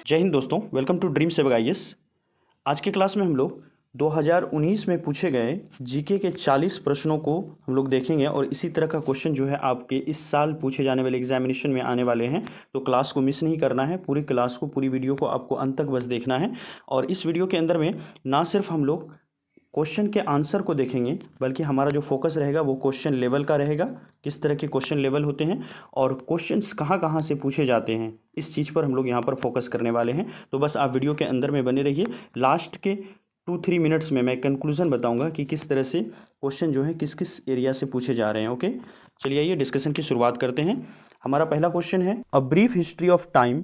जय हिंद दोस्तों, welcome to dream सेवक आईएएस। आज के क्लास में हम लोग 2019 में पूछे गए जीके के 40 प्रश्नों को हम लोग देखेंगे और इसी तरह का क्वेश्चन जो है आपके इस साल पूछे जाने वाले एग्जामिनेशन में आने वाले हैं। तो क्लास को मिस नहीं करना है, पूरी क्लास को, पूरी वीडियो को आपको अंत तक बस देखना है। और इस वीडियो के अंदर में ना सिर्फ हम लोग क्वेश्चन के आंसर को देखेंगे, बल्कि हमारा जो फोकस रहेगा वो क्वेश्चन लेवल का रहेगा, किस तरह के क्वेश्चन लेवल होते हैं और क्वेश्चंस कहाँ कहाँ से पूछे जाते हैं, इस चीज़ पर हम लोग यहाँ पर फोकस करने वाले हैं। तो बस आप वीडियो के अंदर में बने रहिए। लास्ट के 2-3 मिनट्स में मैं कंक्लूजन बताऊंगा कि किस तरह से क्वेश्चन जो है किस किस एरिया से पूछे जा रहे हैं। ओके, चलिए आइए डिस्कशन की शुरुआत करते हैं। हमारा पहला क्वेश्चन है, a brief history of time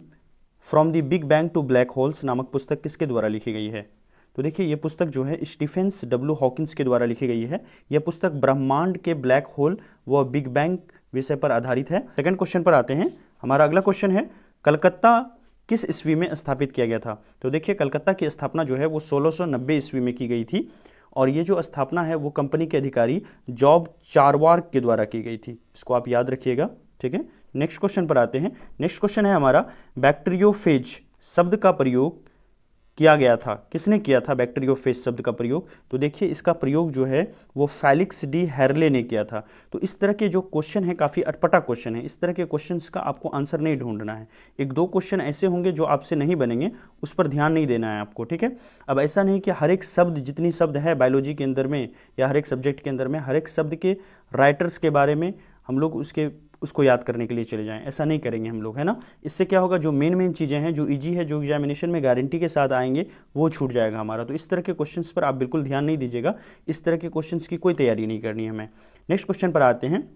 from the big bang to black holes नामक पुस्तक किसके द्वारा लिखी गई है। तो देखिए ये पुस्तक जो है स्टीफेंस डब्ल्यू हॉकिंस के द्वारा लिखी गई है। यह पुस्तक ब्रह्मांड के ब्लैक होल व बिग बैंग विषय पर आधारित है। सेकंड क्वेश्चन पर आते हैं। हमारा अगला क्वेश्चन है, कलकत्ता किस ईस्वी में स्थापित किया गया था। तो देखिए कलकत्ता की स्थापना जो है वो 1690 ईस्वी में की गई थी और ये जो स्थापना है वो कंपनी के अधिकारी जॉब चारवार्क के द्वारा की गई थी। इसको आप याद रखिएगा, ठीक है। नेक्स्ट क्वेश्चन पर आते हैं। नेक्स्ट क्वेश्चन है हमारा, बैक्टीरियोफेज शब्द का प्रयोग किया गया था, किसने किया था बैक्टीरियोफेज शब्द का प्रयोग। तो देखिए इसका प्रयोग जो है वो फेलिक्स डी हेरले ने किया था। तो इस तरह के जो क्वेश्चन है काफ़ी अटपटा क्वेश्चन है, इस तरह के क्वेश्चंस का आपको आंसर नहीं ढूंढना है। एक दो क्वेश्चन ऐसे होंगे जो आपसे नहीं बनेंगे, उस पर ध्यान नहीं देना है आपको, ठीक है। अब ऐसा नहीं कि हर एक शब्द, जितनी शब्द है बायोलॉजी के अंदर में या हर एक सब्जेक्ट के अंदर में, हर एक शब्द के राइटर्स के बारे में हम लोग उसको याद करने के लिए चले जाएं, ऐसा नहीं करेंगे हम लोग, है ना। इससे क्या होगा, जो मेन चीज़ें हैं, जो इजी है, जो एग्जामिनेशन में गारंटी के साथ आएंगे, वो छूट जाएगा हमारा। तो इस तरह के क्वेश्चंस पर आप बिल्कुल ध्यान नहीं दीजिएगा, इस तरह के क्वेश्चंस की कोई तैयारी नहीं करनी है हमें। नेक्स्ट क्वेश्चन पर आते हैं,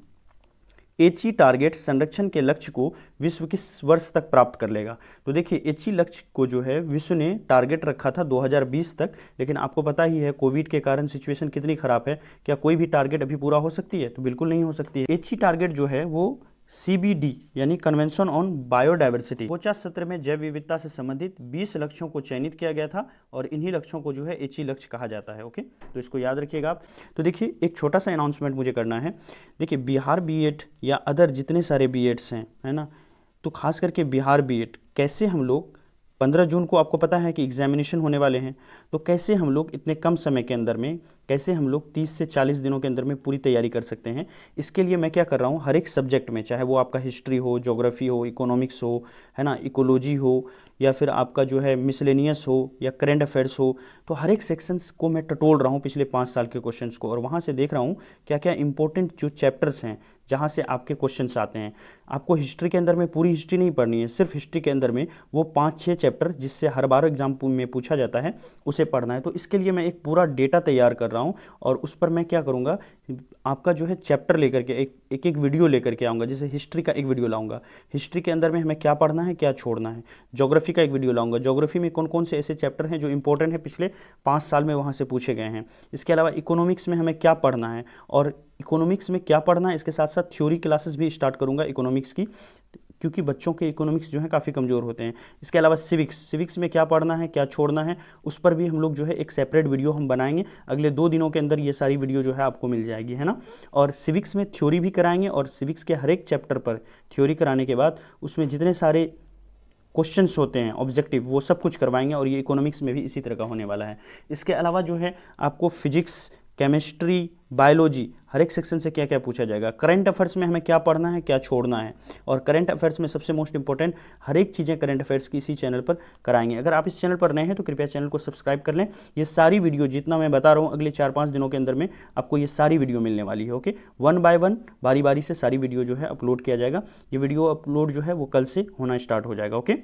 एची टारगेट संरक्षण के लक्ष्य को विश्व किस वर्ष तक प्राप्त कर लेगा। तो देखिए एची लक्ष्य को जो है विश्व ने टारगेट रखा था 2020 तक, लेकिन आपको पता ही है कोविड के कारण सिचुएशन कितनी खराब है। क्या कोई भी टारगेट अभी पूरा हो सकती है? तो बिल्कुल नहीं हो सकती है। एची टारगेट जो है वो CBD यानी कन्वेंशन ऑन बायोडाइवर्सिटी 50 सत्र में जैव विविधता से संबंधित 20 लक्ष्यों को चयनित किया गया था और इन्हीं लक्ष्यों को जो है एची लक्ष्य कहा जाता है। ओके, तो इसको याद रखिएगा आप। तो देखिए एक छोटा सा अनाउंसमेंट मुझे करना है। देखिए बिहार बीएड या अदर जितने सारे बीएड्स हैं, है ना, तो खास करके बिहार बीएड कैसे हम लोग 15 जून को आपको पता है कि एग्जामिनेशन होने वाले हैं, तो कैसे हम लोग इतने कम समय के अंदर में, कैसे हम लोग 30 से 40 दिनों के अंदर में पूरी तैयारी कर सकते हैं। इसके लिए मैं क्या कर रहा हूँ, हर एक सब्जेक्ट में, चाहे वो आपका हिस्ट्री हो, ज्योग्राफी हो, इकोनॉमिक्स हो, है ना, इकोलॉजी हो, या फिर आपका जो है मिसलेनियस हो या करेंट अफेयर्स हो, तो हर एक सेक्शंस को मैं टटोल रहा हूँ पिछले 5 साल के क्वेश्चंस को, और वहाँ से देख रहा हूँ क्या क्या इंपॉर्टेंट जो चैप्टर्स हैं जहाँ से आपके क्वेश्चंस आते हैं। आपको हिस्ट्री के अंदर में पूरी हिस्ट्री नहीं पढ़नी है, सिर्फ हिस्ट्री के अंदर में वो 5-6 चैप्टर जिससे हर बार एग्जाम में पूछा जाता है उसे पढ़ना है। तो इसके लिए मैं एक पूरा डेटा तैयार कर रहा हूँ और उस पर मैं क्या करूँगा, आपका जो है चैप्टर लेकर के एक वीडियो लेकर के आऊँगा। जैसे हिस्ट्री का एक वीडियो लाऊंगा, हिस्ट्री के अंदर में हमें क्या पढ़ना है, क्या छोड़ना है। ज्योग्राफी का एक वीडियो लाऊंगा, ज्योग्राफी में कौन कौन से ऐसे चैप्टर हैं जो इंपॉर्टेंट है, पिछले 5 साल में वहाँ से पूछे गए हैं। इसके अलावा इकोनॉमिक्स में हमें क्या पढ़ना है, और इकोनॉमिक्स में क्या पढ़ना है, इसके साथ साथ थ्योरी क्लासेस भी स्टार्ट करूँगा इकोनॉमिक्स की, क्योंकि बच्चों के इकोनॉमिक्स जो है काफ़ी कमज़ोर होते हैं। इसके अलावा सिविक्स में क्या पढ़ना है, क्या छोड़ना है, उस पर भी हम लोग जो है एक सेपरेट वीडियो हम बनाएंगे। अगले 2 दिनों के अंदर ये सारी वीडियो जो है आपको मिल जाएगी, है ना। और सिविक्स में थ्योरी भी कराएंगे और सिविक्स के हर एक चैप्टर पर थ्योरी कराने के बाद उसमें जितने सारे क्वेश्चंस होते हैं ऑब्जेक्टिव, वो सब कुछ करवाएंगे, और ये इकोनॉमिक्स में भी इसी तरह का होने वाला है। इसके अलावा जो है आपको फिजिक्स, केमिस्ट्री, बायोलॉजी, हर एक सेक्शन से क्या क्या पूछा जाएगा। करंट अफेयर्स में हमें क्या पढ़ना है, क्या छोड़ना है, और करंट अफेयर्स में सबसे मोस्ट इंपॉर्टेंट हर एक चीज़ें करंट अफेयर्स की इसी चैनल पर कराएंगे। अगर आप इस चैनल पर नए हैं तो कृपया चैनल को सब्सक्राइब कर लें। ये सारी वीडियो जितना मैं बता रहा हूँ अगले 4-5 दिनों के अंदर में आपको ये सारी वीडियो मिलने वाली है। ओके, 1 बाय 1 बारी बारी से सारी वीडियो जो है अपलोड किया जाएगा। ये वीडियो अपलोड जो है वो कल से होना स्टार्ट हो जाएगा। ओके,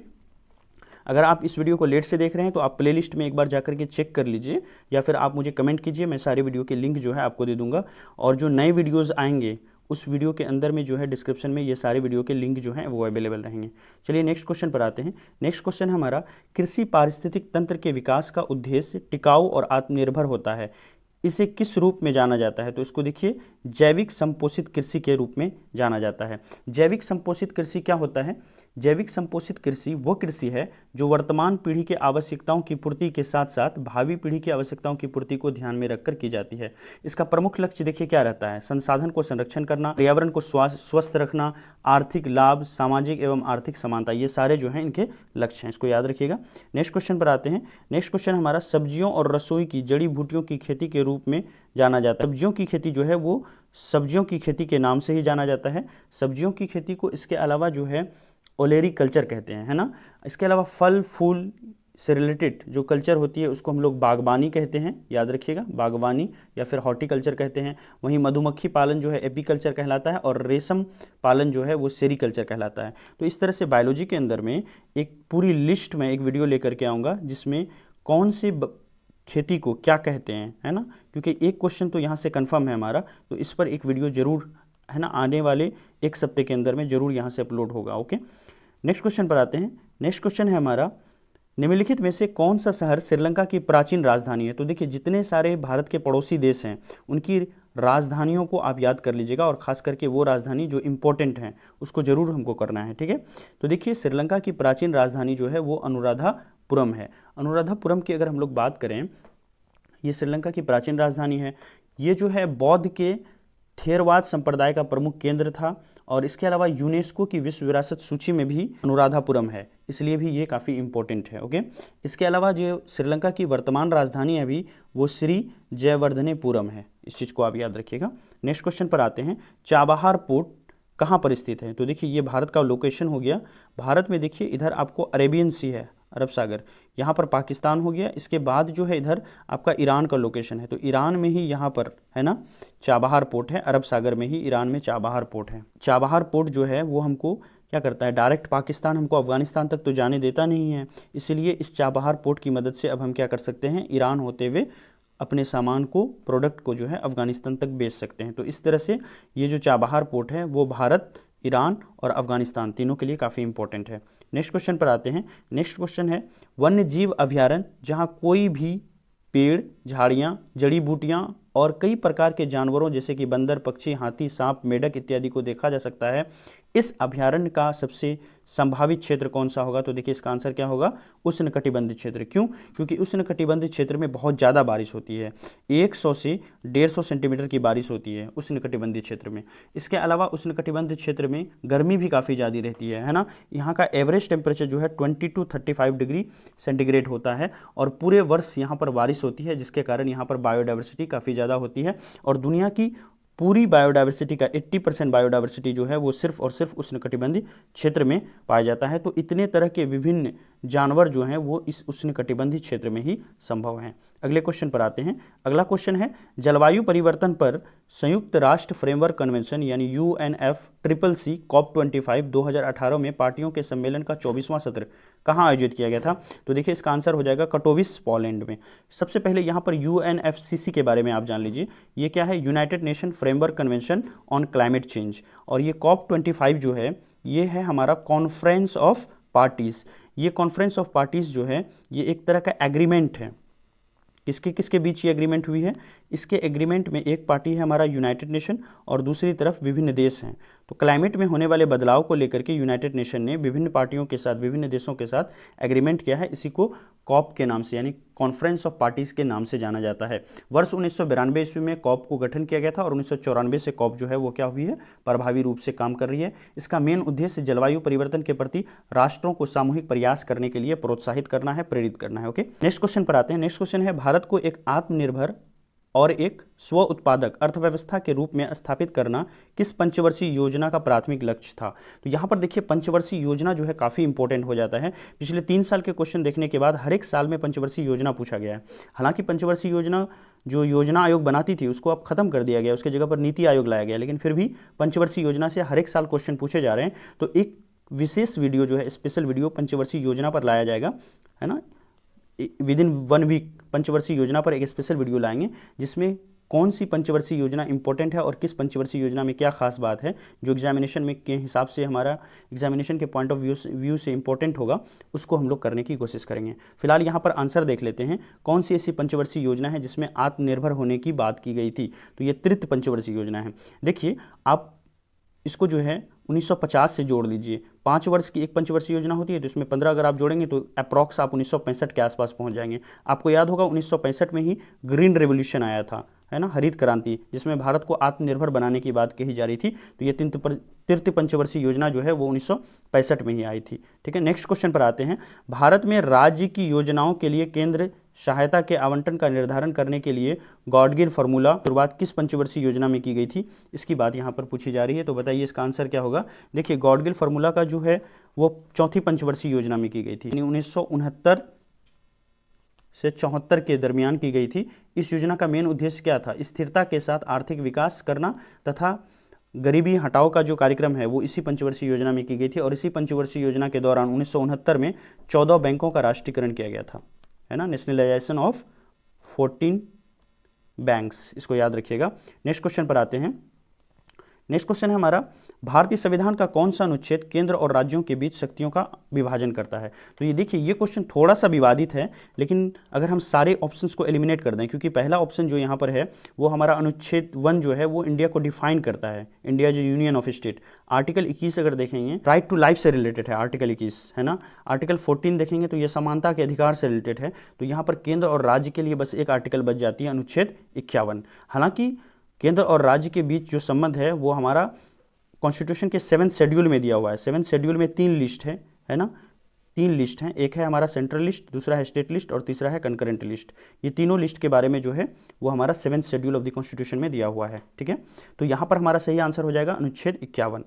अगर आप इस वीडियो को लेट से देख रहे हैं तो आप प्लेलिस्ट में एक बार जाकर के चेक कर लीजिए, या फिर आप मुझे कमेंट कीजिए, मैं सारे वीडियो के लिंक जो है आपको दे दूंगा। और जो नए वीडियोस आएंगे उस वीडियो के अंदर में जो है डिस्क्रिप्शन में ये सारे वीडियो के लिंक जो हैं वो अवेलेबल रहेंगे। चलिए नेक्स्ट क्वेश्चन पर आते हैं। नेक्स्ट क्वेश्चन हमारा, कृषि पारिस्थितिक तंत्र के विकास का उद्देश्य टिकाऊ और आत्मनिर्भर होता है। इसे किस रूप में जाना जाता है? तो इसको देखिए जैविक संपोषित कृषि के रूप में जाना जाता है। जैविक संपोषित कृषि क्या होता है? जैविक संपोषित कृषि वो कृषि है जो वर्तमान पीढ़ी के आवश्यकताओं की पूर्ति के साथ साथ भावी पीढ़ी की आवश्यकताओं की पूर्ति को ध्यान में रखकर की जाती है। इसका प्रमुख लक्ष्य देखिए क्या रहता है? संसाधन को संरक्षण करना, पर्यावरण को स्वस्थ रखना, आर्थिक लाभ, सामाजिक एवं आर्थिक समानता, ये सारे जो हैं इनके लक्ष्य हैं। इसको याद रखिएगा। नेक्स्ट क्वेश्चन पर आते हैं। नेक्स्ट क्वेश्चन हमारा सब्जियों और रसोई की जड़ी बूटियों की खेती के रूप में जाना जाता है। सब्जियों की खेती जो है वो सब्जियों की खेती के नाम से ही जाना जाता है। सब्जियों की खेती को इसके अलावा जो है ओलेरी कल्चर कहते हैं, है ना। इसके अलावा फल फूल से रिलेटेड जो कल्चर होती है उसको हम लोग बागवानी कहते हैं, याद रखिएगा, बागवानी या फिर हॉर्टिकल्चर कहते हैं। वहीं मधुमक्खी पालन जो है एपीकल्चर कहलाता है और रेशम पालन जो है वो सेरीकल्चर कहलाता है। तो इस तरह से बायोलॉजी के अंदर में एक पूरी लिस्ट में एक वीडियो लेकर के आऊँगा जिसमें कौन से खेती को क्या कहते हैं, है ना, क्योंकि एक क्वेश्चन तो यहाँ से कन्फर्म है हमारा, तो इस पर एक वीडियो जरूर, है ना, आने वाले एक सप्ताह के अंदर में जरूर यहाँ से अपलोड होगा। ओके, नेक्स्ट क्वेश्चन पर आते हैं। नेक्स्ट क्वेश्चन है हमारा, निम्नलिखित में से कौन सा शहर श्रीलंका की प्राचीन राजधानी है? तो देखिए जितने सारे भारत के पड़ोसी देश हैं उनकी राजधानियों को आप याद कर लीजिएगा और खास करके वो राजधानी जो इंपॉर्टेंट हैं उसको जरूर हमको करना है, ठीक है। तो देखिए श्रीलंका की प्राचीन राजधानी जो है वो अनुराधापुरम है। अनुराधापुरम की अगर हम लोग बात करें, ये श्रीलंका की प्राचीन राजधानी है। ये जो है बौद्ध के थेरवाद संप्रदाय का प्रमुख केंद्र था और इसके अलावा यूनेस्को की विश्व विरासत सूची में भी अनुराधापुरम है, इसलिए भी ये काफ़ी इंपॉर्टेंट है। ओके, इसके अलावा जो श्रीलंका की वर्तमान राजधानी है अभी वो श्री जयवर्धनेपुरम है, इस चीज़ को आप याद रखिएगा। नेक्स्ट क्वेश्चन पर आते हैं। चाबहार पोर्ट कहाँ पर स्थित है? तो देखिए ये भारत का लोकेशन हो गया। भारत में देखिए इधर आपको अरेबियन सी है, अरब सागर, यहाँ पर पाकिस्तान हो गया। इसके बाद जो है इधर आपका ईरान का लोकेशन है, तो ईरान में ही यहाँ पर, है ना, चाबहार पोर्ट है। अरब सागर में ही ईरान में चाबहार पोर्ट है। चाबहार पोर्ट जो है वो हमको क्या करता है, डायरेक्ट पाकिस्तान हमको अफगानिस्तान तक तो जाने देता नहीं है, इसलिए इस चाबहार पोर्ट की मदद से अब हम क्या कर सकते हैं, ईरान होते हुए अपने सामान को, प्रोडक्ट को जो है अफगानिस्तान तक बेच सकते हैं। तो इस तरह से ये जो चाबहार पोर्ट है वो भारत, ईरान और अफगानिस्तान तीनों के लिए काफ़ी इंपॉर्टेंट है। नेक्स्ट क्वेश्चन पर आते हैं। नेक्स्ट क्वेश्चन है, वन्य जीव अभयारण्य जहाँ कोई भी पेड़, झाड़ियाँ, जड़ी बूटियाँ और कई प्रकार के जानवरों जैसे कि बंदर, पक्षी, हाथी, सांप, मेढक इत्यादि को देखा जा सकता है, इस अभयारण्य का सबसे संभावित क्षेत्र कौन सा होगा? तो देखिए इसका आंसर क्या होगा, उष्णकटिबंधीय क्षेत्र। क्यों? क्योंकि उष्णकटिबंधीय क्षेत्र में बहुत ज़्यादा बारिश होती है, 100 से 150 सेंटीमीटर की बारिश होती है उष्णकटिबंधीय क्षेत्र में। इसके अलावा उष्णकटिबंधीय क्षेत्र में गर्मी भी काफ़ी ज़्यादा रहती है ना। यहाँ का एवरेज टेम्परेचर जो है 20 to 35 डिग्री सेंटीग्रेड होता है और पूरे वर्ष यहाँ पर बारिश होती है, जिसके कारण यहाँ पर बायोडाइवर्सिटी काफ़ी ज़्यादा होती है और दुनिया की पूरी बायोडाइवर्सिटी का 80% बायोडाइवर्सिटी जो है वो सिर्फ और सिर्फ उष्णकटिबंधीय क्षेत्र में पाया जाता है। तो इतने तरह के विभिन्न जानवर जो हैं वो इस उष्णकटिबंधीय क्षेत्र में ही संभव हैं। अगले क्वेश्चन पर आते हैं। अगला क्वेश्चन है, जलवायु परिवर्तन पर संयुक्त राष्ट्र फ्रेमवर्क कन्वेंशन यानी UNFCCC COP25 2018 में पार्टियों के सम्मेलन का 24वां सत्र कहाँ आयोजित किया गया था? तो देखिए इसका आंसर हो जाएगा कटोविस, पोलैंड में। सबसे पहले यहाँ पर UNFCCC के बारे में आप जान लीजिए। ये क्या है? United nation framework convention on climate change. और ये COP25 जो है ये है हमारा कॉन्फ्रेंस ऑफ पार्टीज़। ये कॉन्फ्रेंस ऑफ पार्टीज़ जो है ये एक तरह का एग्रीमेंट है। किसके किसके बीच ये एग्रीमेंट हुई है? इसके एग्रीमेंट में एक पार्टी है हमारा यूनाइटेड नेशन और दूसरी तरफ विभिन्न देश हैं। तो क्लाइमेट में होने वाले बदलाव को लेकर के यूनाइटेड नेशन ने विभिन्न पार्टियों के साथ, विभिन्न देशों के साथ एग्रीमेंट किया है। इसी को कॉप के नाम से यानी कॉन्फ्रेंस ऑफ पार्टीज़ के नाम से जाना जाता है। वर्ष 1992 ईस्वी में कॉप को गठन किया गया था और 1994 से कॉप जो है वो क्या हुई है, प्रभावी रूप से काम कर रही है। इसका मेन उद्देश्य जलवायु परिवर्तन के प्रति राष्ट्रों को सामूहिक प्रयास करने के लिए प्रोत्साहित करना है, प्रेरित करना है। ओके, नेक्स्ट क्वेश्चन पर आते हैं। नेक्स्ट क्वेश्चन है, भारत को एक आत्मनिर्भर और एक स्व उत्पादक अर्थव्यवस्था के रूप में स्थापित करना किस पंचवर्षीय योजना का प्राथमिक लक्ष्य था? तो यहाँ पर देखिए पंचवर्षीय योजना जो है काफ़ी इंपॉर्टेंट हो जाता है। पिछले 3 साल के क्वेश्चन देखने के बाद हर एक साल में पंचवर्षीय योजना पूछा गया है। हालांकि पंचवर्षीय योजना जो योजना आयोग बनाती थी उसको अब खत्म कर दिया गया, उसके जगह पर नीति आयोग लाया गया, लेकिन फिर भी पंचवर्षीय योजना से हर एक साल क्वेश्चन पूछे जा रहे हैं। तो एक विशेष वीडियो जो है, स्पेशल वीडियो पंचवर्षीय योजना पर लाया जाएगा, है ना। विद इन 1 वीक पंचवर्षीय योजना पर एक स्पेशल वीडियो लाएंगे जिसमें कौन सी पंचवर्षीय योजना इंपॉर्टेंट है और किस पंचवर्षीय योजना में क्या खास बात है जो एग्जामिनेशन में के हिसाब से हमारा एग्जामिनेशन के पॉइंट ऑफ व्यू से इंपॉर्टेंट होगा, उसको हम लोग करने की कोशिश करेंगे। फिलहाल यहाँ पर आंसर देख लेते हैं, कौन सी ऐसी पंचवर्षीय योजना है जिसमें आत्मनिर्भर होने की बात की गई थी। तो ये तृतीय पंचवर्षीय योजना है। देखिए आप इसको जो है 1950 से जोड़ लीजिए। 5 वर्ष की एक पंचवर्षीय योजना होती है, तो इसमें 15 अगर आप जोड़ेंगे तो अप्रॉक्स आप 1965 के आसपास पहुंच जाएंगे। आपको याद होगा 1965 में ही ग्रीन रेवोल्यूशन आया था, है ना, हरित क्रांति, जिसमें भारत को आत्मनिर्भर बनाने की बात कही जा रही थी। तो ये तृतीय पंचवर्षीय योजना जो है वो 1965 में ही आई थी। ठीक है, नेक्स्ट क्वेश्चन पर आते हैं। भारत में राज्य की योजनाओं के लिए केंद्र सहायता के आवंटन का निर्धारण करने के लिए गॉडगिल फार्मूला शुरुआत किस पंचवर्षीय योजना में की गई थी, इसकी बात यहाँ पर पूछी जा रही है। तो बताइए इसका आंसर क्या होगा। देखिए गॉडगिल फार्मूला का जो है वो चौथी पंचवर्षीय योजना में की गई थी, 1969 से 74 के दरमियान की गई थी। इस योजना का मेन उद्देश्य क्या था, स्थिरता के साथ आर्थिक विकास करना तथा गरीबी हटाओ का जो कार्यक्रम है वो इसी पंचवर्षीय योजना में की गई थी। और इसी पंचवर्षीय योजना के दौरान 1969 में 14 बैंकों का राष्ट्रीयकरण किया गया था, है ना, नेशनलाइजेशन ऑफ 14 बैंक्स, इसको याद रखिएगा। नेक्स्ट क्वेश्चन पर आते हैं। नेक्स्ट क्वेश्चन है हमारा, भारतीय संविधान का कौन सा अनुच्छेद केंद्र और राज्यों के बीच शक्तियों का विभाजन करता है। तो ये देखिए ये क्वेश्चन थोड़ा सा विवादित है, लेकिन अगर हम सारे ऑप्शंस को एलिमिनेट कर दें, क्योंकि पहला ऑप्शन जो यहाँ पर है वो हमारा अनुच्छेद 1 जो है वो इंडिया को डिफाइन करता है, इंडिया जो यूनियन ऑफ स्टेट। आर्टिकल 21 अगर देखेंगे राइट टू लाइफ से रिलेटेड है, आर्टिकल 21, है ना। आर्टिकल 14 देखेंगे तो ये समानता के अधिकार से रिलेटेड है। तो यहाँ पर केंद्र और राज्य के लिए बस एक आर्टिकल बच जाती है, अनुच्छेद 51। हालांकि केंद्र और राज्य के बीच जो संबंध है वो हमारा कॉन्स्टिट्यूशन के 7th शेड्यूल में दिया हुआ है। 7th शेड्यूल में 3 लिस्ट है ना, 3 लिस्ट हैं। एक है हमारा सेंट्रल लिस्ट, दूसरा है स्टेट लिस्ट और तीसरा है कंकरेंट लिस्ट। ये तीनों लिस्ट के बारे में जो है वो हमारा 7th schedule of the constitution में दिया हुआ है। ठीक है, तो यहाँ पर हमारा सही आंसर हो जाएगा अनुच्छेद 51।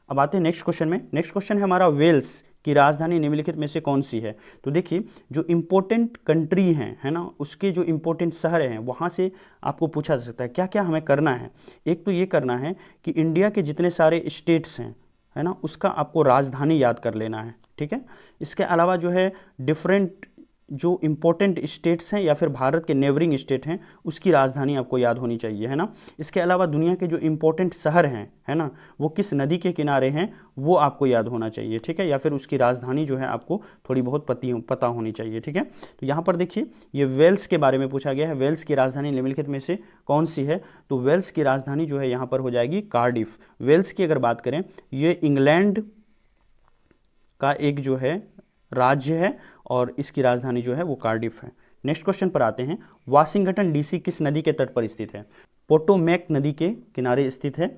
अब आते हैं नेक्स्ट क्वेश्चन में। नेक्स्ट क्वेश्चन है हमारा, वेल्स की राजधानी निम्नलिखित में से कौन सी है। तो देखिए जो इम्पोर्टेंट कंट्री हैं, है ना, उसके जो इम्पोर्टेंट शहर हैं वहाँ से आपको पूछा जा सकता है क्या क्या हमें करना है। एक तो ये करना है कि इंडिया के जितने सारे स्टेट्स हैं, है ना, उसका आपको राजधानी याद कर लेना है। ठीक है, इसके अलावा जो है डिफरेंट जो इम्पोर्टेंट स्टेट्स हैं या फिर भारत के नेबरिंग स्टेट हैं उसकी राजधानी आपको याद होनी चाहिए, है ना। इसके अलावा दुनिया के जो इम्पोर्टेंट शहर हैं, है ना, वो किस नदी के किनारे हैं वो आपको याद होना चाहिए। ठीक है, या फिर उसकी राजधानी जो है आपको थोड़ी बहुत पता होनी चाहिए। ठीक है, तो यहाँ पर देखिए ये वेल्स के बारे में पूछा गया है, वेल्स की राजधानी निम्नलिखित में से कौन सी है। तो वेल्स की राजधानी जो है यहाँ पर हो जाएगी कार्डिफ। वेल्स की अगर बात करें, ये इंग्लैंड का एक जो है राज्य है और इसकी राजधानी जो है वो कार्डिफ है। नेक्स्ट क्वेश्चन पर आते हैं। वाशिंगटन डीसी किस नदी के तट पर स्थित है। पोटोमैक नदी के किनारे स्थित है।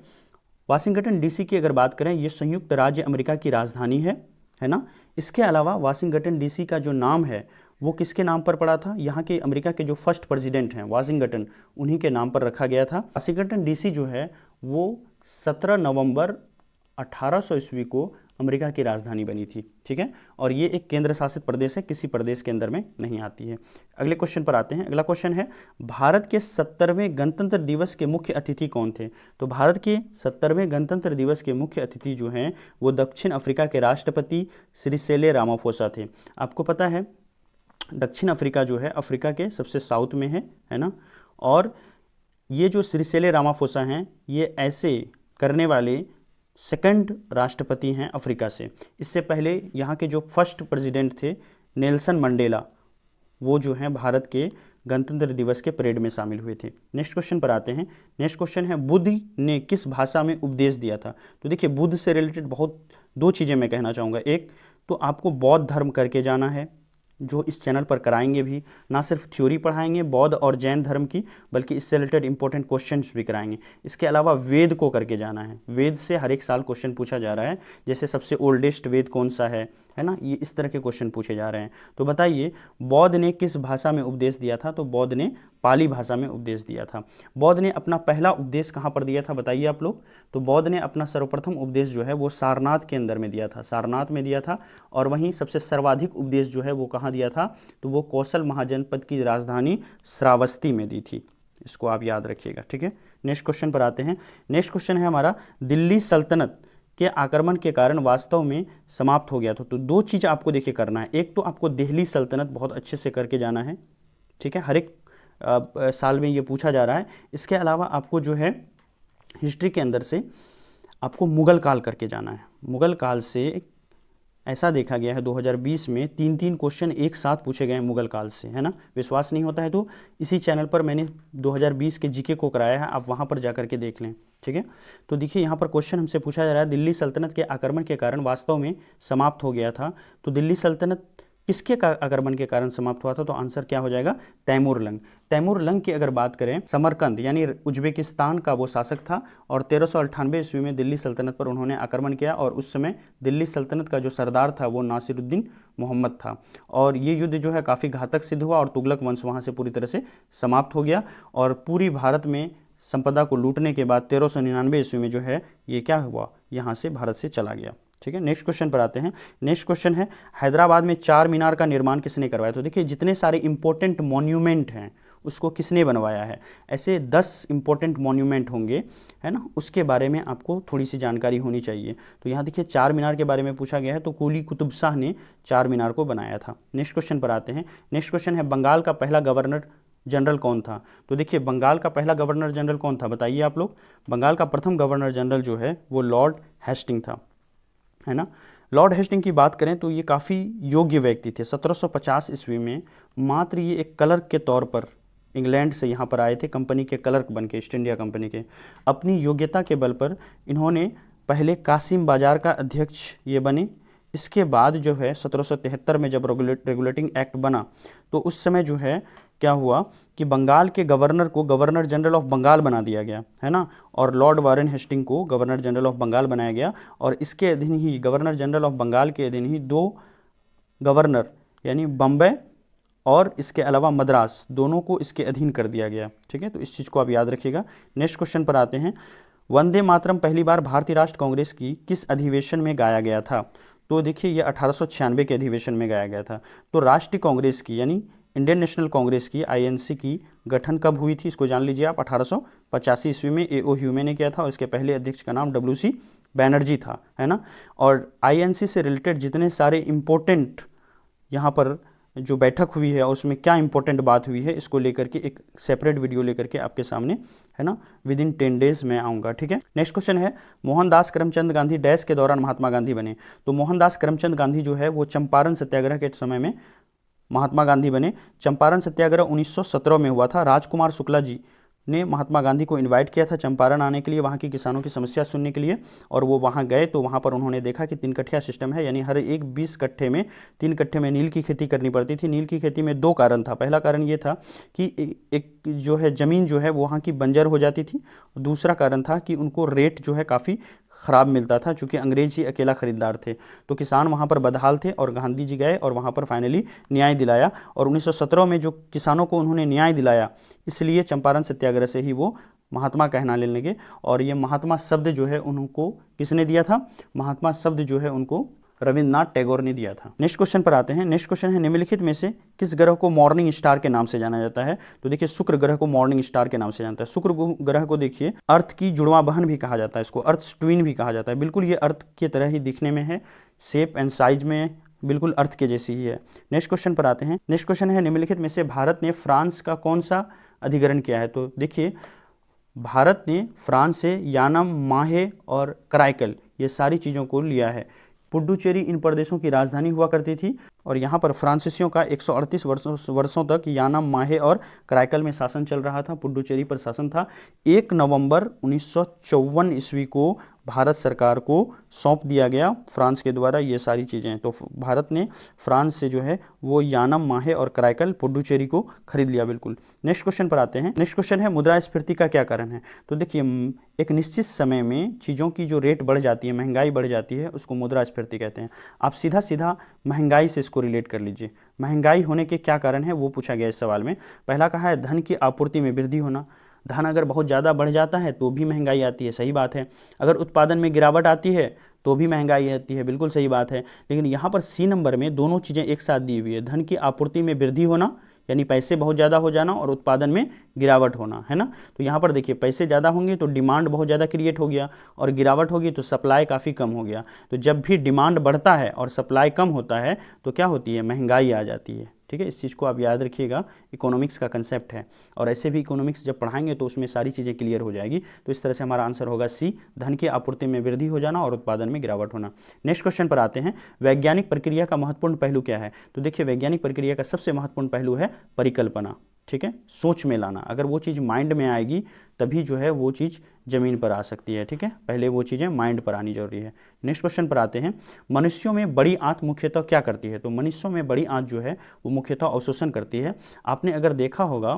वाशिंगटन डीसी की अगर बात करें, ये संयुक्त राज्य अमेरिका की राजधानी है ना। इसके अलावा वाशिंगटन डीसी का जो नाम है वो किसके नाम पर पड़ा था, यहाँ के अमेरिका के जो फर्स्ट प्रेसिडेंट हैं वाशिंगटन, उन्हीं के नाम पर रखा गया था। वाशिंगटन डीसी जो है वो 17 नवंबर 1800 ईस्वी को अमेरिका की राजधानी बनी थी। ठीक है, और ये एक केंद्र शासित प्रदेश है, किसी प्रदेश के अंदर में नहीं आती है। अगले क्वेश्चन पर आते हैं। अगला क्वेश्चन है, भारत के 70वें गणतंत्र दिवस के मुख्य अतिथि कौन थे। तो भारत के 70वें गणतंत्र दिवस के मुख्य अतिथि जो हैं वो दक्षिण अफ्रीका के राष्ट्रपति सिरिसेले रामाफोसा थे। आपको पता है दक्षिण अफ्रीका जो है अफ्रीका के सबसे साउथ में है ना, और ये जो सिरिसेले रामाफोसा हैं ये ऐसे करने वाले सेकंड राष्ट्रपति हैं अफ्रीका से। इससे पहले यहाँ के जो फर्स्ट प्रेसिडेंट थे नेल्सन मंडेला, वो जो हैं भारत के गणतंत्र दिवस के परेड में शामिल हुए थे। नेक्स्ट क्वेश्चन पर आते हैं। नेक्स्ट क्वेश्चन है, बुद्ध ने किस भाषा में उपदेश दिया था। तो देखिए बुद्ध से रिलेटेड बहुत 2 चीज़ें मैं कहना चाहूँगा। एक तो आपको बौद्ध धर्म करके जाना है, जो इस चैनल पर कराएंगे भी, ना सिर्फ थ्योरी पढ़ाएंगे बौद्ध और जैन धर्म की, बल्कि इससे रिलेटेड इंपॉर्टेंट क्वेश्चंस भी कराएंगे। इसके अलावा वेद को करके जाना है, वेद से हर एक साल क्वेश्चन पूछा जा रहा है, जैसे सबसे ओल्डेस्ट वेद कौन सा है ना, ये इस तरह के क्वेश्चन पूछे जा रहे हैं। तो बताइए बौद्ध ने किस भाषा में उपदेश दिया था। तो बौद्ध ने पाली भाषा में उपदेश दिया था। बौद्ध ने अपना पहला उपदेश कहाँ पर दिया था बताइए आप लोग। तो बौद्ध ने अपना सर्वप्रथम उपदेश जो है वो सारनाथ के अंदर में दिया था, सारनाथ में दिया था। और वहीं सबसे सर्वाधिक उपदेश जो है वो कहाँ दिया था, तो वो कौशल महाजनपद की राजधानी श्रावस्ती में दी थी। इसको आप याद रखिएगा। ठीक है, नेक्स्ट क्वेश्चन पर आते हैं। नेक्स्ट क्वेश्चन है हमारा, दिल्ली सल्तनत के आक्रमण के कारण वास्तव में समाप्त हो गया था। तो 2 चीज़ आपको देखिए करना है। एक तो आपको दिल्ली सल्तनत बहुत अच्छे से करके जाना है। ठीक है, हर एक साल में ये पूछा जा रहा है। इसके अलावा आपको जो है हिस्ट्री के अंदर से आपको मुग़ल काल करके जाना है। मुग़ल काल से ऐसा देखा गया है 2020 में 3 क्वेश्चन एक साथ पूछे गए हैं मुग़ल काल से, है ना। विश्वास नहीं होता है तो इसी चैनल पर मैंने 2020 के जीके को कराया है, आप वहाँ पर जा कर के देख लें, ठीक है। तो देखिए यहाँ पर क्वेश्चन हमसे पूछा जा रहा है, दिल्ली सल्तनत के आक्रमण के कारण वास्तव में समाप्त हो गया था। तो दिल्ली सल्तनत किसके आक्रमण के कारण समाप्त हुआ था? तो आंसर क्या हो जाएगा? तैमूर लंग। तैमूर लंग की अगर बात करें, समरकंद यानी उज्बेकिस्तान का वो शासक था और 1398 ईस्वी में दिल्ली सल्तनत पर उन्होंने आक्रमण किया और उस समय दिल्ली सल्तनत का जो सरदार था वो नासिरुद्दीन मोहम्मद था। और ये युद्ध जो है काफ़ी घातक सिद्ध हुआ और तुगलक वंश वहाँ से पूरी तरह से समाप्त हो गया और पूरी भारत में संपदा को लूटने के बाद 1399 ईस्वी में जो है ये क्या हुआ, यहाँ से भारत से चला गया, ठीक है। नेक्स्ट क्वेश्चन पर आते हैं। नेक्स्ट क्वेश्चन है, हैदराबाद में चार मीनार का निर्माण किसने करवाया? तो देखिए जितने सारे इंपॉर्टेंट मॉन्यूमेंट हैं उसको किसने बनवाया है, ऐसे 10 इंपॉर्टेंट मॉन्यूमेंट होंगे, है ना, उसके बारे में आपको थोड़ी सी जानकारी होनी चाहिए। तो यहाँ देखिए चार मीनार के बारे में पूछा गया है, तो कुली कुतुब शाह ने चार मीनार को बनाया था। नेक्स्ट क्वेश्चन पर आते हैं। नेक्स्ट क्वेश्चन है, बंगाल का पहला गवर्नर जनरल कौन था? तो देखिए बंगाल का पहला गवर्नर जनरल कौन था, बताइए आप लोग। बंगाल का प्रथम गवर्नर जनरल जो है वो लॉर्ड हेस्टिंग था, है ना। लॉर्ड हेस्टिंग की बात करें तो ये काफ़ी योग्य व्यक्ति थे। 1750 ईस्वी में मात्र ये एक क्लर्क के तौर पर इंग्लैंड से यहाँ पर आए थे, कंपनी के क्लर्क बन के, ईस्ट इंडिया कंपनी के। अपनी योग्यता के बल पर इन्होंने पहले कासिम बाजार का अध्यक्ष ये बने। इसके बाद जो है 1773 में जब रेगुलेटिंग एक्ट बना तो उस समय जो है क्या हुआ कि बंगाल के गवर्नर को गवर्नर जनरल ऑफ बंगाल बना दिया गया, है ना, और लॉर्ड वारेन हेस्टिंग को गवर्नर जनरल ऑफ बंगाल बनाया गया। और इसके अधीन ही, गवर्नर जनरल ऑफ बंगाल के अधीन ही 2 गवर्नर यानी बम्बई और इसके अलावा मद्रास, दोनों को इसके अधीन कर दिया गया, ठीक है। तो इस चीज़ को आप याद रखिएगा। नेक्स्ट क्वेश्चन पर आते हैं। वंदे मातरम पहली बार भारतीय राष्ट्र कांग्रेस की किस अधिवेशन में गाया गया था? तो देखिए ये 1896 के अधिवेशन में गाया गया था। तो राष्ट्रीय कांग्रेस की यानी इंडियन नेशनल कांग्रेस की, आईएनसी की गठन कब हुई थी, इसको जान लीजिए आप। 1885 ईस्वी में A.O. ह्यूमे ने किया था और इसके पहले अध्यक्ष का नाम WC बैनर्जी था, है ना। और आईएनसी से रिलेटेड जितने सारे इम्पोर्टेंट यहाँ पर जो बैठक हुई है और उसमें क्या इंपॉर्टेंट बात हुई है, इसको लेकर के एक सेपरेट वीडियो लेकर के आपके सामने, है ना, विदिन 10 डेज में आऊँगा, ठीक है। नेक्स्ट क्वेश्चन है, मोहनदास करमचंद गांधी डैश के दौरान महात्मा गांधी बने? तो मोहनदास करमचंद गांधी जो है वो चंपारण सत्याग्रह के समय में महात्मा गांधी बने। चंपारण सत्याग्रह 1917 में हुआ था। राजकुमार शुक्ला जी ने महात्मा गांधी को इनवाइट किया था चंपारण आने के लिए, वहाँ की किसानों की समस्या सुनने के लिए, और वो वहाँ गए तो वहाँ पर उन्होंने देखा कि 3 कट्ठिया सिस्टम है, यानी हर एक 20 कट्ठे में 3 कट्ठे में नील की खेती करनी पड़ती थी। नील की खेती में 2 कारण था। पहला कारण ये था कि एक जो है ज़मीन जो है वो वहाँ की बंजर हो जाती थी। दूसरा कारण था कि उनको रेट जो है काफ़ी ख़राब मिलता था, चूँकि अंग्रेज ही अकेला ख़रीदार थे, तो किसान वहाँ पर बदहाल थे और गांधी जी गए और वहाँ पर फाइनली न्याय दिलाया। और 1917 में जो किसानों को उन्होंने न्याय दिलाया, इसलिए चंपारण सत्याग्रह से ही वो महात्मा कहलाने लगे। और ये महात्मा शब्द जो है उनको किसने दिया था? महात्मा शब्द जो है उनको रविंद्रनाथ टैगोर ने दिया था। नेक्स्ट क्वेश्चन पर आते हैं। नेक्स्ट क्वेश्चन है, निम्नलिखित में से किस ग्रह को मॉर्निंग स्टार के नाम से जाना जाता है? तो देखिए शुक्र ग्रह को मॉर्निंग स्टार के नाम से जानता है। शुक्र ग्रह को देखिए अर्थ की जुड़वा बहन भी कहा जाता है, इसको अर्थ ट्विन भी कहा जाता है। बिल्कुल ये अर्थ की तरह ही दिखने में है, शेप एंड साइज में बिल्कुल अर्थ के जैसी ही है। नेक्स्ट क्वेश्चन पर आते हैं। नेक्स्ट क्वेश्चन है, निम्नलिखित में से भारत ने फ्रांस का कौन सा अधिग्रहण किया है? तो देखिए भारत ने फ्रांस से यानम, माहे और कराइकल ये सारी चीज़ों को लिया है। पुडुचेरी इन प्रदेशों की राजधानी हुआ करती थी और यहाँ पर फ्रांसीसियों का 138 वर्षों तक यानम, माहे और कराइकल में शासन चल रहा था। पुडुचेरी पर शासन था। 1 नवंबर 1954 ईस्वी को भारत सरकार को सौंप दिया गया फ्रांस के द्वारा ये सारी चीज़ें। तो भारत ने फ्रांस से जो है वो यानम, माहे और कराइकल, पुडुचेरी को खरीद लिया। बिल्कुल। नेक्स्ट क्वेश्चन पर आते हैं। नेक्स्ट क्वेश्चन है, मुद्रास्फीति का क्या कारण है? तो देखिए एक निश्चित समय में चीज़ों की जो रेट बढ़ जाती है, महंगाई बढ़ जाती है, उसको मुद्रास्फीति कहते हैं। आप सीधा सीधा महंगाई से इसको रिलेट कर लीजिए। महंगाई होने के क्या कारण है वो पूछा गया इस सवाल में। पहला कहा है धन की आपूर्ति में वृद्धि होना। धन अगर बहुत ज़्यादा बढ़ जाता है तो भी महंगाई आती है, सही बात है। अगर उत्पादन में गिरावट आती है तो भी महंगाई आती है, बिल्कुल सही बात है। लेकिन यहाँ पर सी नंबर में दोनों चीज़ें एक साथ दी हुई है, धन की आपूर्ति में वृद्धि होना यानी पैसे बहुत ज़्यादा हो जाना और उत्पादन में गिरावट होना, है ना। तो यहाँ पर देखिए पैसे ज़्यादा होंगे तो डिमांड बहुत ज़्यादा क्रिएट हो गया और गिरावट होगी तो सप्लाई काफ़ी कम हो गया। तो जब भी डिमांड बढ़ता है और सप्लाई कम होता है तो क्या होती है? महंगाई आ जाती है, ठीक है, इस चीज़ को आप याद रखिएगा, इकोनॉमिक्स का कंसेप्ट है और ऐसे भी इकोनॉमिक्स जब पढ़ाएंगे तो उसमें सारी चीज़ें क्लियर हो जाएगी। तो इस तरह से हमारा आंसर होगा सी, धन की आपूर्ति में वृद्धि हो जाना और उत्पादन में गिरावट होना। नेक्स्ट क्वेश्चन पर आते हैं, वैज्ञानिक प्रक्रिया का महत्वपूर्ण पहलू क्या है? तो देखिए वैज्ञानिक प्रक्रिया का सबसे महत्वपूर्ण पहलू है परिकल्पना, ठीक है, सोच में लाना। अगर वो चीज़ माइंड में आएगी तभी जो है वो चीज़ ज़मीन पर आ सकती है, ठीक है, पहले वो चीज़ें माइंड पर आनी जरूरी है। नेक्स्ट क्वेश्चन पर आते हैं, मनुष्यों में बड़ी आंत मुख्यतः क्या करती है? तो मनुष्यों में बड़ी आंत जो है वो मुख्यतः अवशोषण करती है। आपने अगर देखा होगा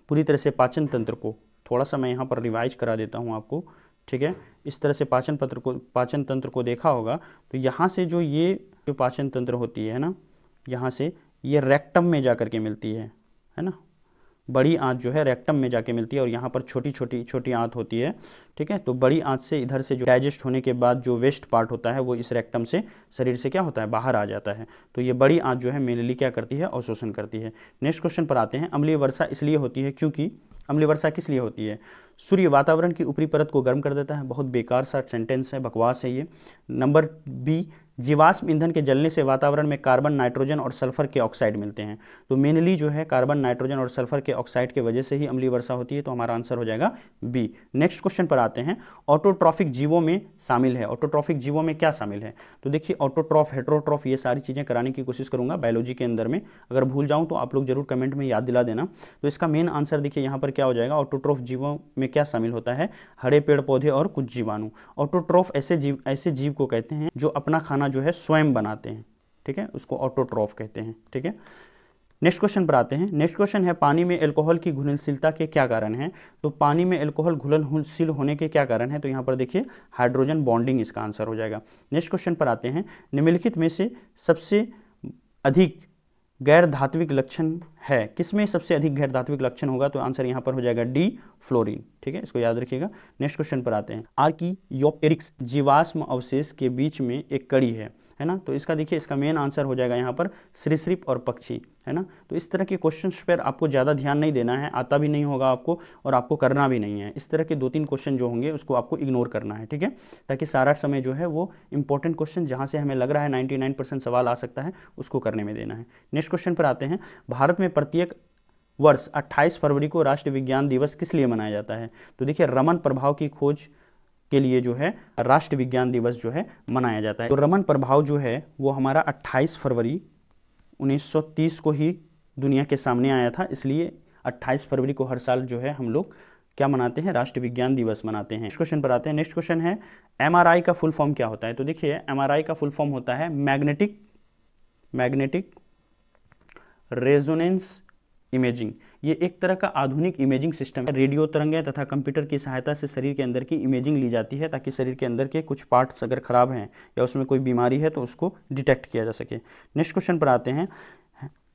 पूरी तरह से पाचन तंत्र को, थोड़ा सा मैं यहाँ पर रिवाइज करा देता हूँ आपको, ठीक है, इस तरह से पाचन तंत्र को देखा होगा तो यहाँ से जो ये जो पाचन तंत्र होती है ना, यहाँ से ये रेक्टम में जा कर के मिलती है ना, बड़ी आंत जो है रेक्टम में जाके मिलती है और यहाँ पर छोटी आंत होती है, ठीक है। तो बड़ी आंत से इधर से जो डाइजेस्ट होने के बाद जो वेस्ट पार्ट होता है वो इस रेक्टम से शरीर से क्या होता है, बाहर आ जाता है। तो ये बड़ी आंत जो है मेनली क्या करती है, अवशोषण करती है। नेक्स्ट क्वेश्चन पर आते हैं, अम्लीय वर्षा इसलिए होती है क्योंकि, अम्लीय वर्षा किस लिए होती है? सूर्य वातावरण की ऊपरी परत को गर्म कर देता है। बहुत बेकार सा सेंटेंस है, बकवास है ये। नंबर बी, जीवाश्म ईंधन के जलने से वातावरण में कार्बन, नाइट्रोजन और सल्फर के ऑक्साइड मिलते हैं। तो मेनली जो है कार्बन, नाइट्रोजन और सल्फर के ऑक्साइड के वजह से ही अम्लीय वर्षा होती है। तो हमारा आंसर हो जाएगा बी। नेक्स्ट क्वेश्चन पर आते हैं, ऑटोट्रॉफिक जीवों में शामिल है। ऑटोट्रॉफिक जीवों में क्या शामिल है? तो देखिए ऑटोट्रॉफ, हेटेरोट्रॉफ, ये सारी चीज़ें कराने की कोशिश करूंगा बायोलॉजी के अंदर में। अगर भूल जाऊँ तो आप लोग जरूर कमेंट में याद दिला देना। तो इसका मेन आंसर देखिए यहाँ पर क्या हो जाएगा, ऑटोट्रॉफ जीवों में क्या शामिल होता है, हरे पेड़ पौधे और कुछ जीवाणु। ऑटोट्रॉफ ऐसे जीव को कहते हैं जो अपना खाना जो है स्वयं बनाते हैं, ठीक है, उसको ऑटोट्रॉफ कहते हैं, ठीक है। नेक्स्ट क्वेश्चन पर आते हैं। नेक्स्ट क्वेश्चन है, पानी में अल्कोहल की घुलनशीलता के क्या कारण हैं? तो पानी में अल्कोहल घुलनशील होने के क्या कारण हैं? तो यहाँ पर देखिए हाइड्रोजन बॉन्डिंग इसका आंसर हो जाएगा। नेक्स्ट क्वेश्चन पर आते हैं, निम्नलिखित में से सबसे अधिक गैर धात्विक लक्षण है, किसमें सबसे अधिक गैर धात्विक लक्षण होगा? तो आंसर यहाँ पर हो जाएगा डी, फ्लोरीन, ठीक है, इसको याद रखिएगा। नेक्स्ट क्वेश्चन पर आते हैं, आर्कियोप्टेरिक्स जीवाश्म अवशेष के बीच में एक कड़ी है ना। तो इसका देखिए, इसका मेन आंसर हो जाएगा यहाँ पर सरीसृप और पक्षी, है ना। तो इस तरह के क्वेश्चंस पर आपको ज़्यादा ध्यान नहीं देना है, आता भी नहीं होगा आपको और आपको करना भी नहीं है। इस तरह के 2-3 क्वेश्चन जो होंगे उसको आपको इग्नोर करना है, ठीक है, ताकि सारा समय जो है वो इंपॉर्टेंट क्वेश्चन जहाँ से हमें लग रहा है 99% सवाल आ सकता है उसको करने में देना है। नेक्स्ट क्वेश्चन पर आते हैं, भारत में प्रत्येक वर्ष 28 फरवरी को राष्ट्रीय विज्ञान दिवस किस लिए मनाया जाता है? तो देखिए रमन प्रभाव की खोज के लिए जो है राष्ट्रीय विज्ञान दिवस जो है मनाया जाता है। तो रमन प्रभाव जो है वो हमारा 28 फरवरी 1930 को ही दुनिया के सामने आया था, इसलिए 28 फरवरी को हर साल जो है हम लोग क्या मनाते हैं, राष्ट्रीय विज्ञान दिवस मनाते हैं। नेक्स्ट क्वेश्चन पर आते हैं। नेक्स्ट क्वेश्चन है, एमआरआई का फुल फॉर्म क्या होता है? तो देखिए एमआरआई का फुल फॉर्म होता है मैग्नेटिक रेजोनेंस इमेजिंग। ये एक तरह का आधुनिक इमेजिंग सिस्टम है। रेडियो तरंगें तथा कंप्यूटर की सहायता से शरीर के अंदर की इमेजिंग ली जाती है ताकि शरीर के अंदर के कुछ पार्ट्स अगर खराब हैं या उसमें कोई बीमारी है तो उसको डिटेक्ट किया जा सके। नेक्स्ट क्वेश्चन पर आते हैं,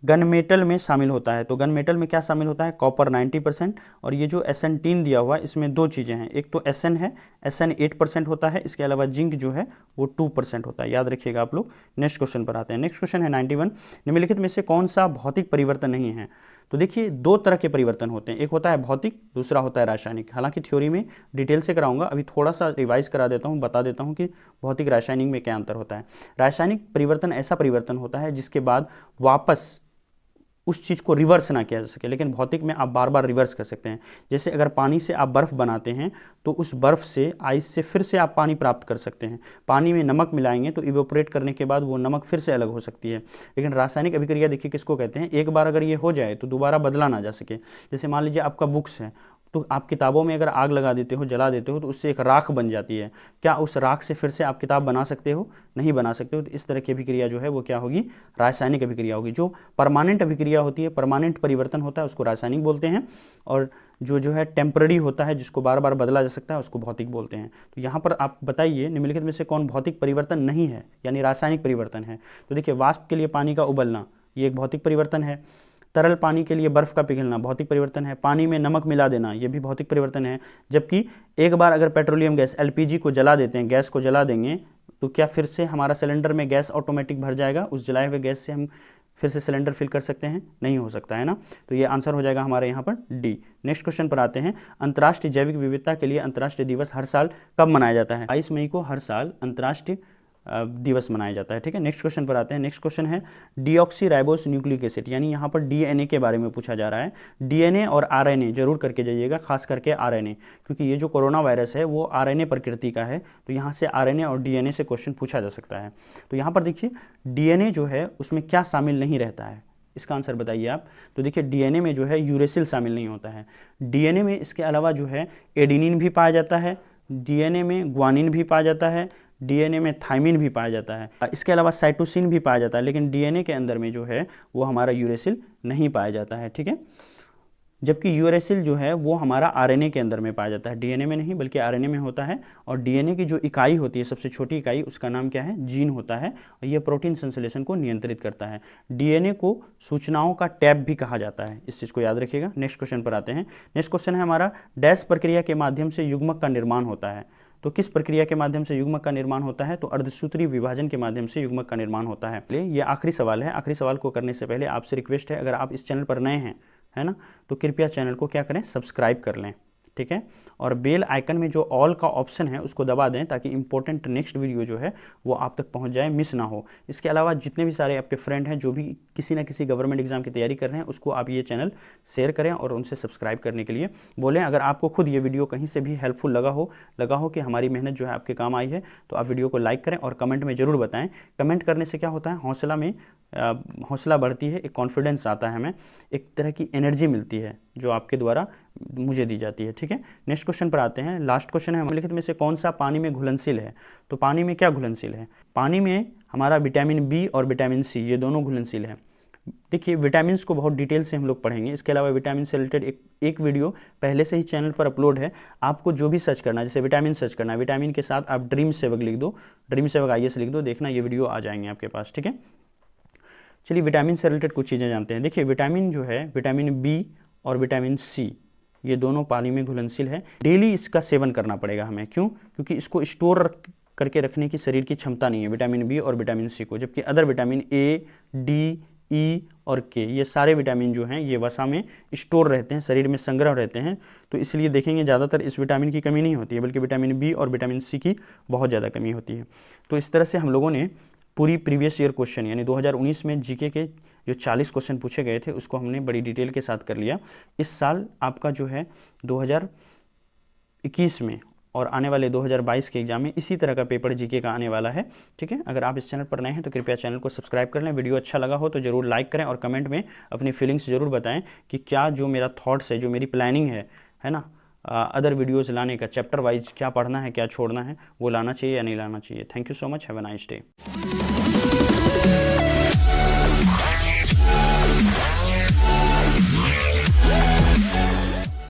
गन मेटल में शामिल होता है। तो गन मेटल में क्या शामिल होता है? कॉपर 90% और ये जो SN3 दिया हुआ है इसमें 2 चीज़ें हैं, एक तो SN है, SN 8% होता है, इसके अलावा जिंक जो है वो 2% होता है, याद रखिएगा आप लोग। नेक्स्ट क्वेश्चन पर आते हैं। नेक्स्ट क्वेश्चन है 91, निम्नलिखित में से कौन सा भौतिक परिवर्तन नहीं है? तो देखिए 2 तरह के परिवर्तन होते हैं, एक होता है भौतिक, दूसरा होता है रासायनिक। हालांकि थ्योरी में डिटेल से कराऊंगा, अभी थोड़ा सा रिवाइज करा देता हूँ, बता देता हूँ कि भौतिक रासायनिक में क्या अंतर होता है। रासायनिक परिवर्तन ऐसा परिवर्तन होता है जिसके बाद वापस उस चीज़ को रिवर्स ना किया जा सके, लेकिन भौतिक में आप बार बार रिवर्स कर सकते हैं। जैसे अगर पानी से आप बर्फ़ बनाते हैं तो उस बर्फ़ से, आइस से फिर से आप पानी प्राप्त कर सकते हैं। पानी में नमक मिलाएंगे तो इवेपोरेट करने के बाद वो नमक फिर से अलग हो सकती है। लेकिन रासायनिक अभिक्रिया देखिए किसको कहते हैं, एक बार अगर ये हो जाए तो दोबारा बदला ना जा सके। जैसे मान लीजिए आपका बुक्स है, तो आप किताबों में अगर आग लगा देते हो, जला देते हो, तो उससे एक राख बन जाती है। क्या उस राख से फिर से आप किताब बना सकते हो? नहीं बना सकते हो। तो इस तरह की अभिक्रिया जो है वो क्या होगी? रासायनिक अभिक्रिया होगी। जो परमानेंट अभिक्रिया होती है, परमानेंट परिवर्तन होता है, उसको रासायनिक बोलते हैं, और जो है टेम्पररी होता है, जिसको बार बार बदला जा सकता है, उसको भौतिक बोलते हैं। तो यहाँ पर आप बताइए निम्नलिखित में से कौन भौतिक परिवर्तन नहीं है, यानी रासायनिक परिवर्तन है? तो देखिए वाष्प के लिए पानी का उबलना, ये एक भौतिक परिवर्तन है। तरल पानी के लिए बर्फ़ का पिघलना भौतिक परिवर्तन है। पानी में नमक मिला देना, ये भी भौतिक परिवर्तन है। जबकि एक बार अगर पेट्रोलियम गैस LPG को जला देते हैं, गैस को जला देंगे, तो क्या फिर से हमारा सिलेंडर में गैस ऑटोमेटिक भर जाएगा? उस जलाए हुए गैस से हम फिर से सिलेंडर फिल कर सकते हैं? नहीं हो सकता है ना। तो ये आंसर हो जाएगा हमारे यहाँ पर डी। नेक्स्ट क्वेश्चन पर आते हैं, अंतर्राष्ट्रीय जैविक विविधता के लिए अंतर्राष्ट्रीय दिवस हर साल कब मनाया जाता है? 22 मई को हर साल अंतर्राष्ट्रीय दिवस मनाया जाता है। ठीक है, नेक्स्ट क्वेश्चन पर आते हैं। नेक्स्ट क्वेश्चन है डीऑक्सी राइबोस न्यूक्लिक एसिड, यानी यहाँ पर डीएनए के बारे में पूछा जा रहा है। डीएनए और आरएनए जरूर करके जाइएगा, खास करके आरएनए, क्योंकि ये जो कोरोना वायरस है वो आरएनए प्रकृति का है, तो यहाँ से आरएनए और डीएनए से क्वेश्चन पूछा जा सकता है। तो यहाँ पर देखिए डीएनए जो है उसमें क्या शामिल नहीं रहता है, इसका आंसर बताइए आप। तो देखिए डीएनए में जो है यूरेसिल शामिल नहीं होता है। डीएनए में इसके अलावा जो है एडेनिन भी पाया जाता है, डीएनए में ग्वानिन भी पाया जाता है, डीएनए में थाइमिन भी पाया जाता है, इसके अलावा साइटोसिन भी पाया जाता है, लेकिन डीएनए के अंदर में जो है वो हमारा यूरेसिल नहीं पाया जाता है। ठीक है, जबकि यूरेसिल जो है वो हमारा आरएनए के अंदर में पाया जाता है, डीएनए में नहीं बल्कि आरएनए में होता है। और डीएनए की जो इकाई होती है, सबसे छोटी इकाई, उसका नाम क्या है, जीन होता है, और ये प्रोटीन संश्लेषण को नियंत्रित करता है। डीएनए को सूचनाओं का टैब भी कहा जाता है, इस चीज़ को याद रखिएगा। नेक्स्ट क्वेश्चन पर आते हैं। नेक्स्ट क्वेश्चन है हमारा डैश प्रक्रिया के माध्यम से युग्मक का निर्माण होता है। तो किस प्रक्रिया के माध्यम से युग्मक का निर्माण होता है, तो अर्धसूत्रीय विभाजन के माध्यम से युग्मक का निर्माण होता है। ये आखिरी सवाल है। आखिरी सवाल को करने से पहले आपसे रिक्वेस्ट है, अगर आप इस चैनल पर नए हैं, है ना, तो कृपया चैनल को क्या करें, सब्सक्राइब कर लें। ठीक है, और बेल आइकन में जो ऑल का ऑप्शन है उसको दबा दें, ताकि इंपॉर्टेंट नेक्स्ट वीडियो जो है वो आप तक पहुंच जाए, मिस ना हो। इसके अलावा जितने भी सारे आपके फ्रेंड हैं जो भी किसी ना किसी गवर्नमेंट एग्जाम की तैयारी कर रहे हैं, उसको आप ये चैनल शेयर करें और उनसे सब्सक्राइब करने के लिए बोलें। अगर आपको खुद ये वीडियो कहीं से भी हेल्पफुल लगा हो कि हमारी मेहनत जो है आपके काम आई है, तो आप वीडियो को लाइक करें और कमेंट में ज़रूर बताएं। कमेंट करने से क्या होता है, हौसला बढ़ती है, एक कॉन्फिडेंस आता है, हमें एक तरह की एनर्जी मिलती है जो आपके द्वारा मुझे दी जाती है। ठीक है, नेक्स्ट क्वेश्चन पर आते हैं। लास्ट क्वेश्चन है, निम्नलिखित में से कौन सा पानी में घुलनशील है। तो पानी में क्या घुलनशील है, पानी में हमारा विटामिन बी और विटामिन सी, ये दोनों घुलनशील है। देखिए विटामिन को बहुत डिटेल से हम लोग पढ़ेंगे। इसके अलावा विटामिन से रिलेटेड एक वीडियो पहले से ही चैनल पर अपलोड है। आपको जो भी सर्च करना है, जैसे विटामिन सर्च करना है, विटामिन के साथ आप ड्रीम सेवक लिख दो, ड्रीम सेवक IAS लिख दो, देखना ये वीडियो आ जाएंगे आपके पास। ठीक है, चलिए विटामिन से रिलेटेड कुछ चीज़ें जानते हैं। देखिए विटामिन जो है, विटामिन बी और विटामिन सी, ये दोनों पानी में घुलनशील है। डेली इसका सेवन करना पड़ेगा हमें, क्यों, क्योंकि इसको स्टोर करके रखने की शरीर की क्षमता नहीं है विटामिन बी और विटामिन सी को, जबकि अदर विटामिन ए, डी, ई और के, ये सारे विटामिन जो हैं ये वसा में स्टोर रहते हैं, शरीर में संग्रह रहते हैं। तो इसलिए देखेंगे ज़्यादातर इस विटामिन की कमी नहीं होती है, बल्कि विटामिन बी और विटामिन सी की बहुत ज़्यादा कमी होती है। तो इस तरह से हम लोगों ने पूरी प्रीवियस ईयर क्वेश्चन, यानी 2019 में जीके के जो 40 क्वेश्चन पूछे गए थे उसको हमने बड़ी डिटेल के साथ कर लिया। इस साल आपका जो है 2021 में और आने वाले 2022 के एग्जाम में इसी तरह का पेपर जीके का आने वाला है। ठीक है, अगर आप इस चैनल पर नए हैं तो कृपया चैनल को सब्सक्राइब कर लें। वीडियो अच्छा लगा हो तो ज़रूर लाइक करें और कमेंट में अपनी फीलिंग्स ज़रूर बताएं कि क्या जो मेरा थॉट्स है, जो मेरी प्लानिंग है ना, अदर वीडियोज़ लाने का, चैप्टर वाइज क्या पढ़ना है, क्या छोड़ना है, वो लाना चाहिए या नहीं लाना चाहिए। Thank you so much, have a nice day.